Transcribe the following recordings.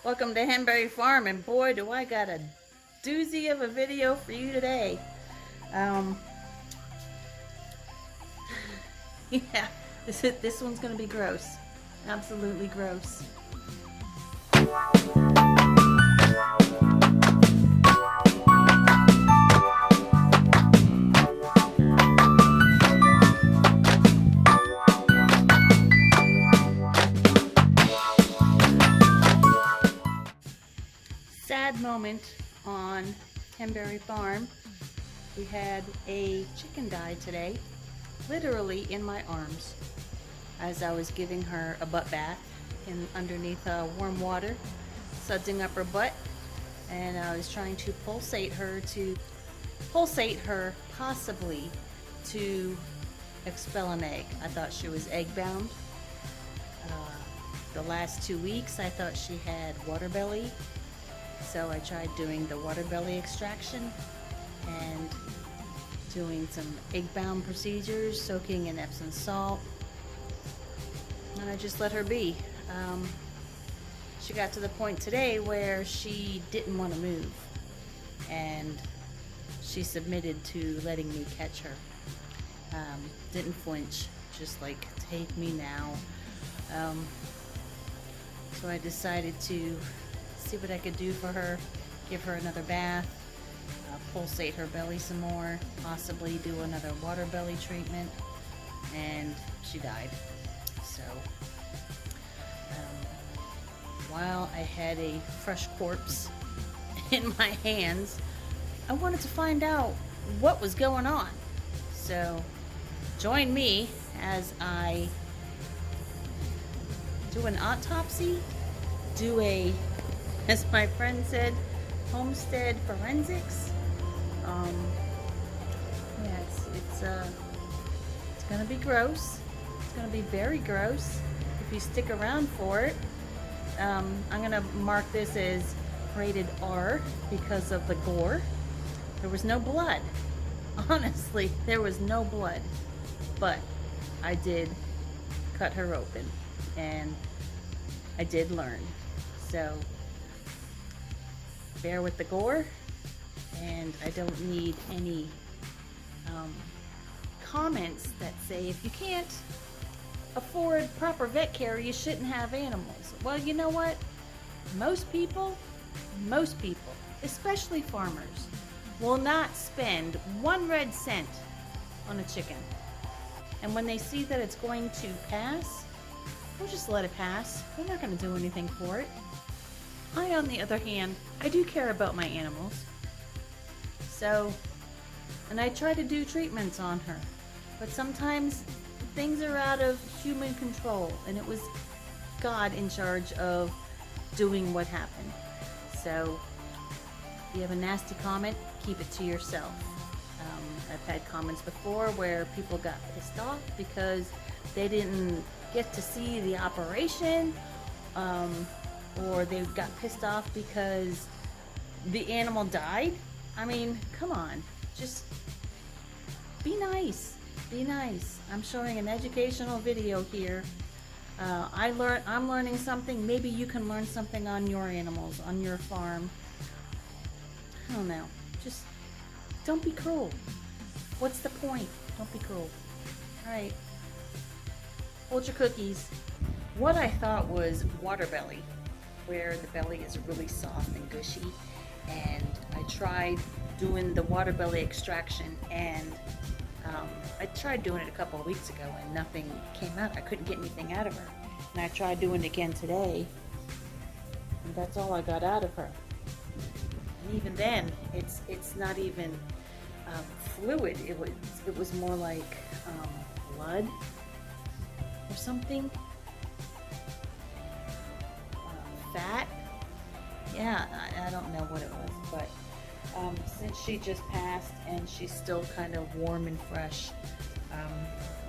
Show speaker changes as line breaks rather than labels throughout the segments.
Welcome to Henberry Farm, and boy do I got a doozy of a video for you today. Um, yeah, this one's gonna be gross. Absolutely gross. Sad moment on Henberry Farm. We had a chicken die today, literally in my arms, as I was giving her a butt bath underneath warm water, sudsing up her butt, and I was trying to pulsate her possibly to expel an egg. I thought she was egg bound. The last 2 weeks I thought she had water belly. So I tried doing the water belly extraction and doing some egg-bound procedures, soaking in Epsom salt, and I just let her be. She got to the point today where she didn't want to move, and she submitted to letting me catch her. Didn't flinch, just like, take me now. So I decided to see what I could do for her, give her another bath, pulsate her belly some more, possibly do another water belly treatment, and she died. So while I had a fresh corpse in my hands, I wanted to find out what was going on. So join me as I do an autopsy, as my friend said, Homestead Forensics. Yeah, it's gonna be gross. It's gonna be very gross if you stick around for it. I'm gonna mark this as rated R because of the gore. There was no blood. Honestly, there was no blood, but I did cut her open, and I did learn. So bear with the gore, and I don't need any comments that say if you can't afford proper vet care, you shouldn't have animals. Well, you know what? Most people, especially farmers, will not spend 1 red cent on a chicken. And when they see that it's going to pass, they'll just let it pass. They're not going to do anything for it. I, on the other hand, I do care about my animals. And I try to do treatments on her, but sometimes things are out of human control, and it was God in charge of doing what happened. So if you have a nasty comment, keep it to yourself. I've had comments before where people got pissed off because they didn't get to see the operation, or they got pissed off because the animal died. I mean, come on, just be nice. Be nice. I'm showing an educational video here. I'm learning something. Maybe you can learn something on your animals, on your farm. I don't know. Just don't be cruel. What's the point? Don't be cruel. All right. Hold your cookies. What I thought was water belly, where the belly is really soft and gushy, and I tried doing the water belly extraction, and I tried doing it a couple of weeks ago and nothing came out. I couldn't get anything out of her, and I tried doing it again today, and that's all I got out of her. And even then, it's not even fluid. It was more like blood or something. Fat. Yeah, I don't know what it was, but since she just passed and she's still kind of warm and fresh,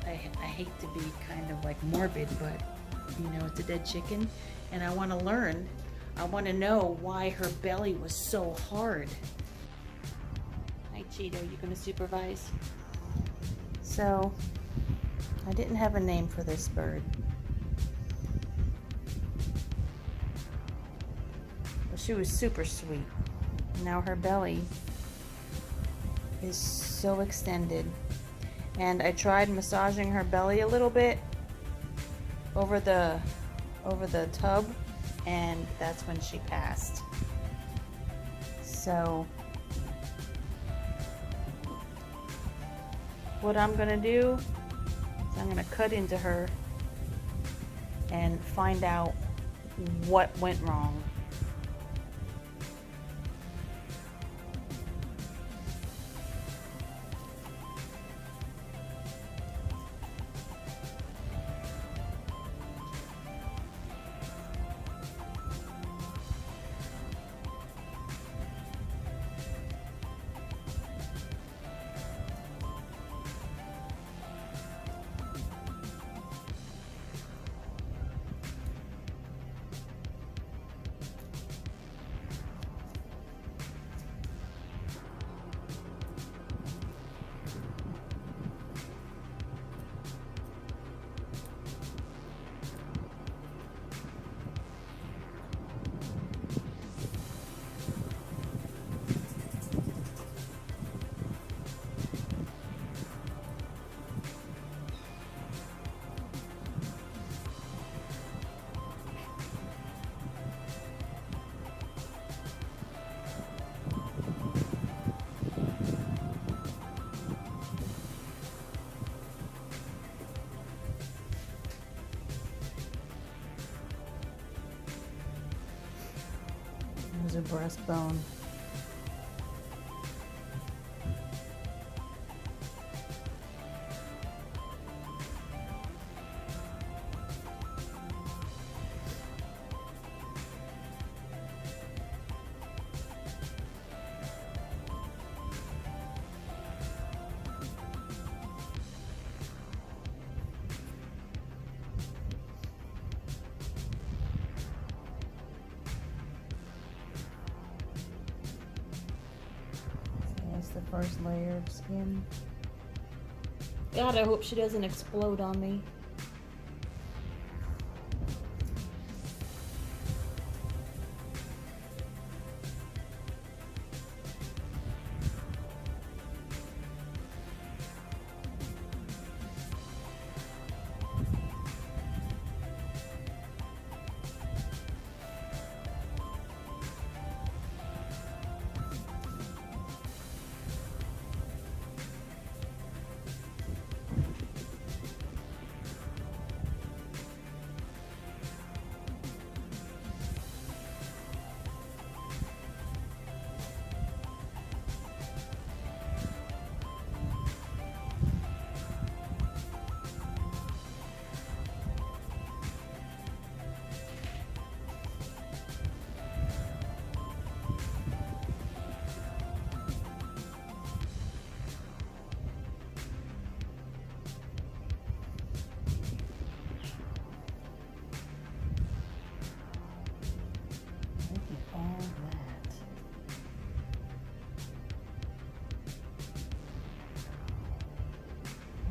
I hate to be kind of like morbid, but you know, it's a dead chicken, and I want to learn. I want to know why her belly was so hard. Hi, Cheeto, you gonna supervise? So, I didn't have a name for this bird. She was super sweet. Now her belly is so extended. And I tried massaging her belly a little bit over the tub, and that's when she passed. So what I'm gonna do is I'm gonna cut into her and find out what went wrong. There's her breastbone. The first layer of skin. God, I hope she doesn't explode on me.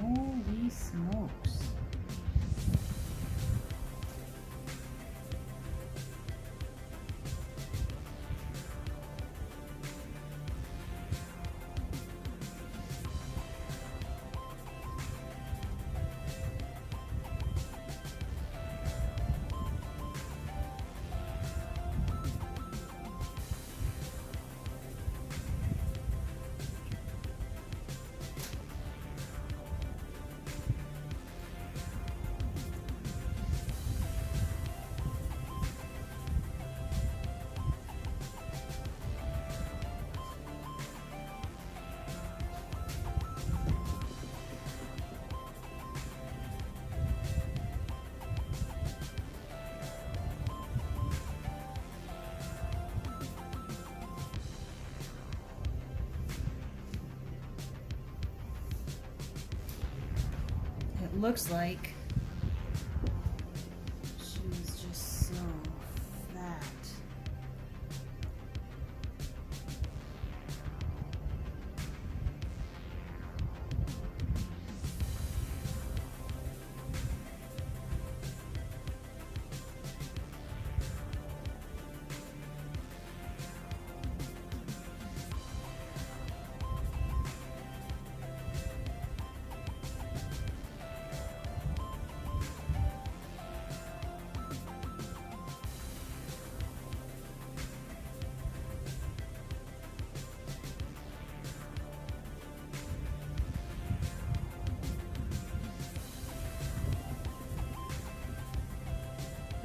Holy smokes. It looks like she was just so fat.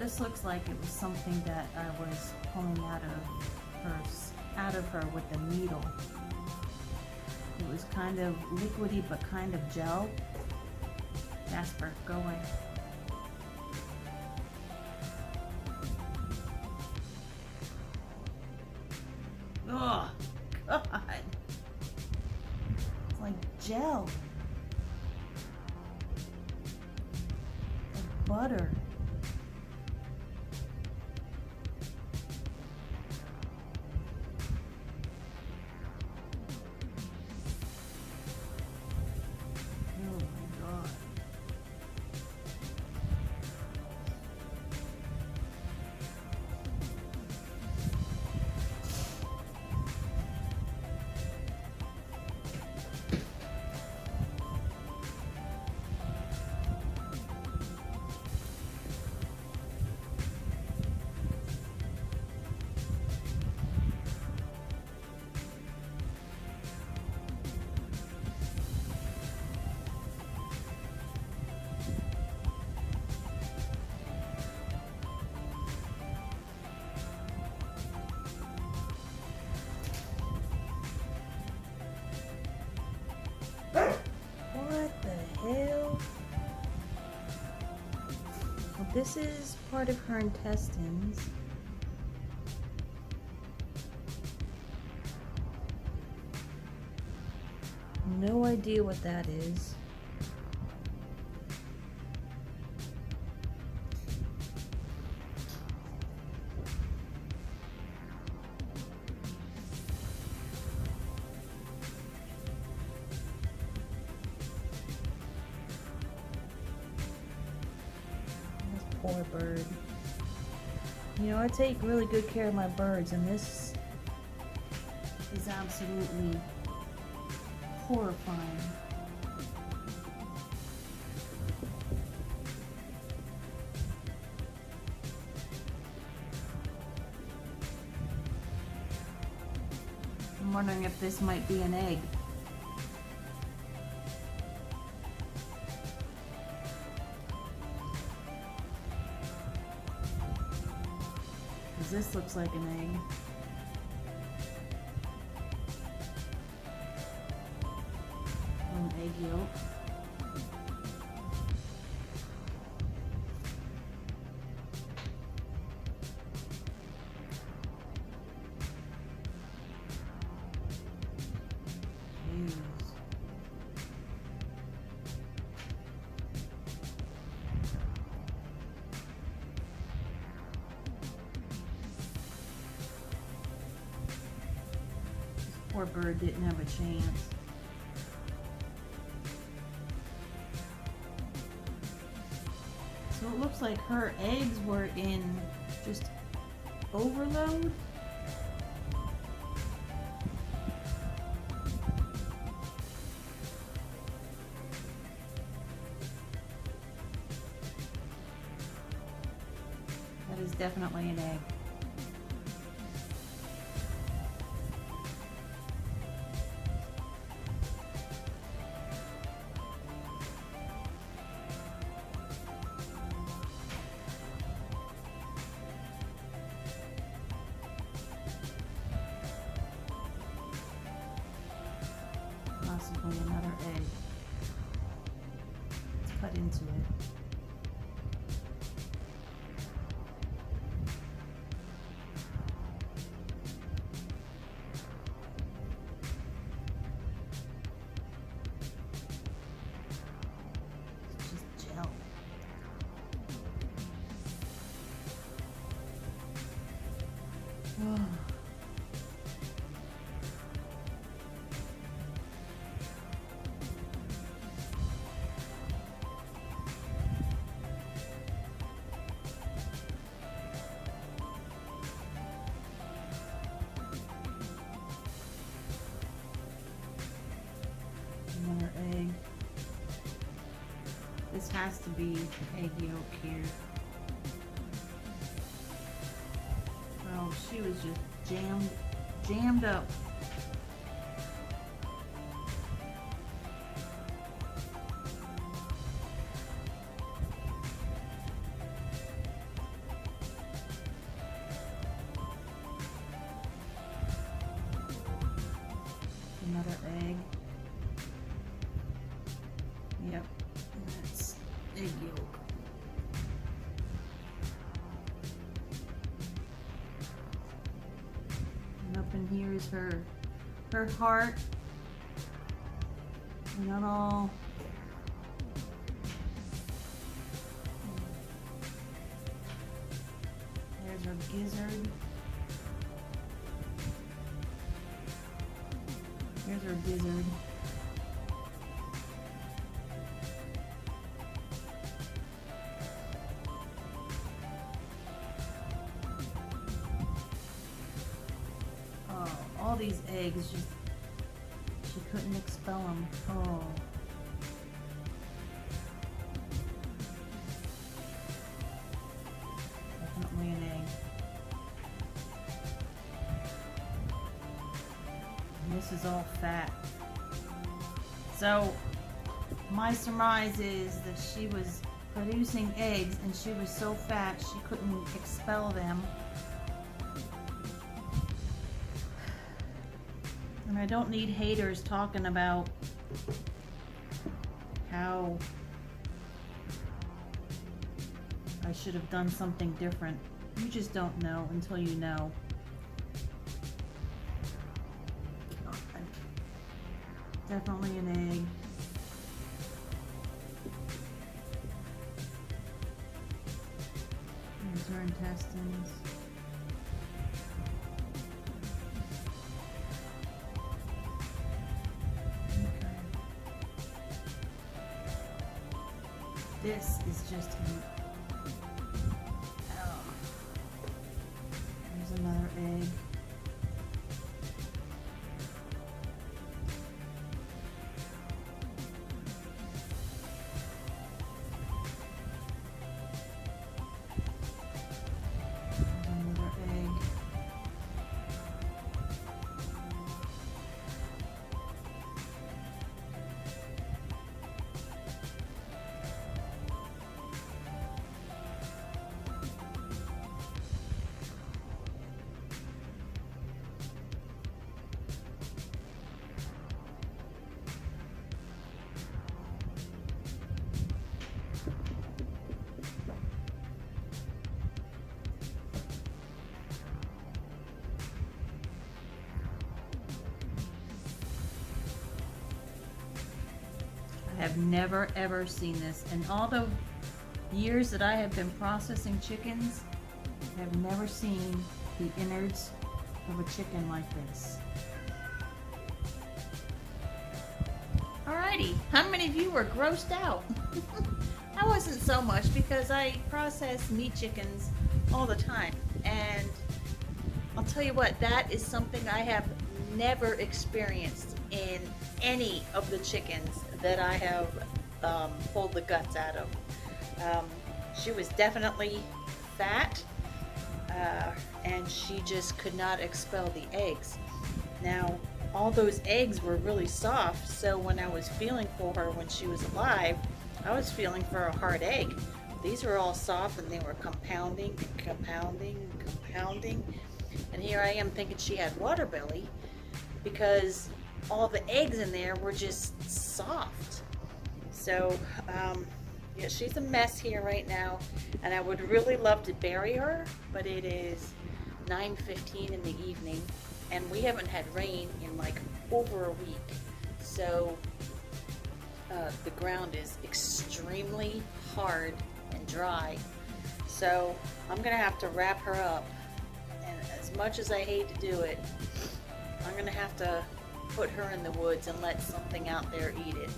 This looks like it was something that I was pulling out of her with a needle. It was kind of liquidy but kind of gel. Jasper, go away. Oh, God. It's like gel. Like butter. Hell. Well, this is part of her intestines. No idea what that is. Poor bird. You know, I take really good care of my birds, and this is absolutely horrifying. I'm wondering if this might be an egg. This looks like an egg. An egg yolk. Poor bird didn't have a chance. So it looks like her eggs were in just overload. That is definitely an egg. Possibly another egg. Let's cut into it. It's just gel. Oh. Another egg. This has to be egg yolk here. Oh, she was just jammed up. There's her heart. Not all. There's her gizzard. Here's her gizzard. Oh, all these eggs, just, she couldn't expel them. Oh. Definitely an egg. And this is all fat. So my surmise is that she was producing eggs and she was so fat she couldn't expel them. And I don't need haters talking about how I should have done something different. You just don't know until you know. Definitely an egg. There's her intestines. Okay. This is just meat. Oh. There's another egg. I have never ever seen this. In all the years that I have been processing chickens, I have never seen the innards of a chicken like this. Alrighty, how many of you were grossed out? I wasn't so much because I process meat chickens all the time, and I'll tell you what, that is something I have never experienced in any of the chickens that I have pulled the guts out of. She was definitely fat, and she just could not expel the eggs. Now, all those eggs were really soft, so when I was feeling for her when she was alive, I was feeling for a hard egg. These were all soft and they were compounding, and here I am thinking she had water belly because all the eggs in there were just soft. So yeah, she's a mess here right now, and I would really love to bury her, but it is 9:15 in the evening and we haven't had rain in like over a week, so the ground is extremely hard and dry. So I'm gonna have to wrap her up, and as much as I hate to do it, I'm gonna have to put her in the woods and let something out there eat it.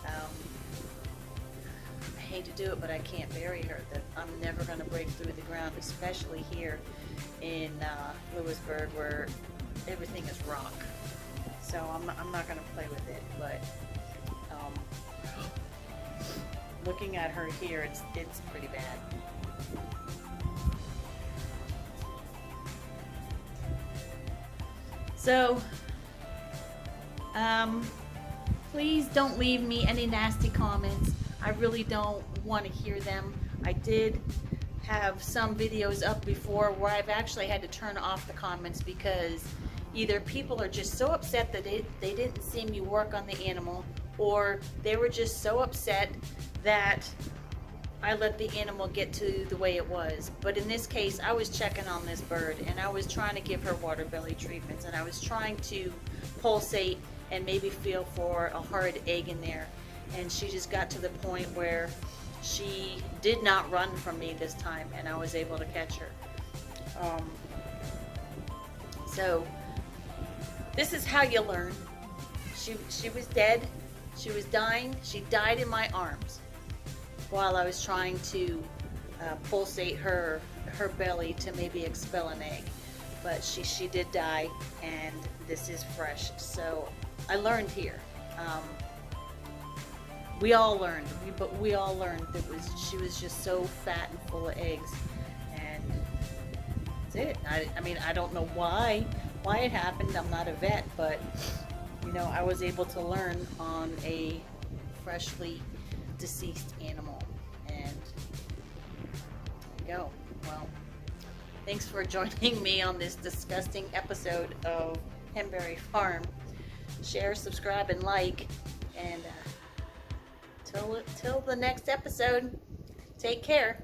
I hate to do it, but I can't bury her. That I'm never gonna break through the ground, especially here in Lewisburg where everything is rock. So I'm not gonna play with it, but looking at her here, it's pretty bad. So please don't leave me any nasty comments. I really don't want to hear them. I did have some videos up before where I've actually had to turn off the comments because either people are just so upset that they didn't see me work on the animal, or they were just so upset that I let the animal get to the way it was. But in this case, I was checking on this bird, and I was trying to give her water belly treatments, and I was trying to pulsate and maybe feel for a hard egg in there. And she just got to the point where she did not run from me this time, and I was able to catch her. So this is how you learn. She was dead. She was dying. She died in my arms while I was trying to pulsate her belly to maybe expel an egg. But she did die, and this is fresh. So I learned here. We all learned. We all learned that she was just so fat and full of eggs, and that's it. I mean, I don't know why it happened. I'm not a vet, but you know, I was able to learn on a freshly deceased animal, and there you go. Well, thanks for joining me on this disgusting episode of Hemberry Farm. Share, subscribe, and like, and till the next episode, take care.